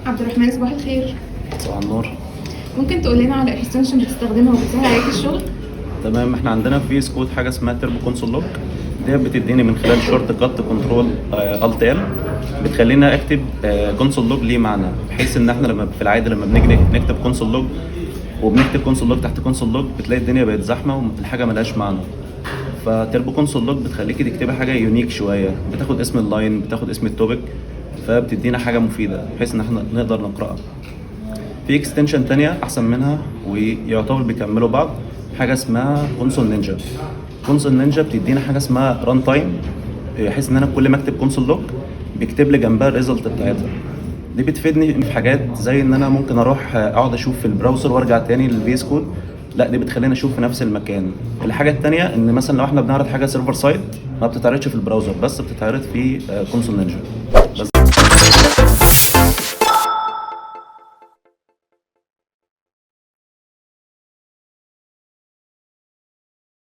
عبد الرحمن، صباح الخير. صباح النور. ممكن تقول لنا على اكستنشن بتستخدمها وبتسهل عليك الشغل؟ تمام، احنا عندنا في VS Code حاجه اسمها تربو كونسول لوك. دي بتديني من خلال شورت كات كنترول الت ال بتخلينا اكتب كونسول لوج ليه معنى، بحيث ان احنا لما في العاده لما بنيجي نكتب كونسول لوج وبنكتب كونسول لوج تحت كونسول لوج بتلاقي الدنيا بقت زحمه والحاجه ملهاش معنى. فتربو كونسول لوج بتخليكي تكتبي حاجه يونيك شويه، بتاخد اسم اللاين، بتاخد اسم التوبيك، فبتدينا حاجه مفيده بحيث ان احنا نقدر نقراها. في اكستنشن تانية احسن منها ويعتبر بيكملوا بعض، حاجه اسمها كونسول نينجا. كونسول نينجا بتدينا حاجه اسمها ران تايم، بحيث ان انا كل ما اكتب كونسول لوج بيكتب لي جنبها الريزلت بتاعتها. دي بتفيدني في حاجات زي ان انا ممكن اروح اقعد اشوف في البراوزر وارجع تاني للفيس كود، لا دي بتخليني اشوف في نفس المكان. الحاجه التانية ان مثلا لو احنا بنعرض حاجه سيرفر سايد ما بتتعرضش في البراوزر، بس بتتعرض في كونسول نينجا.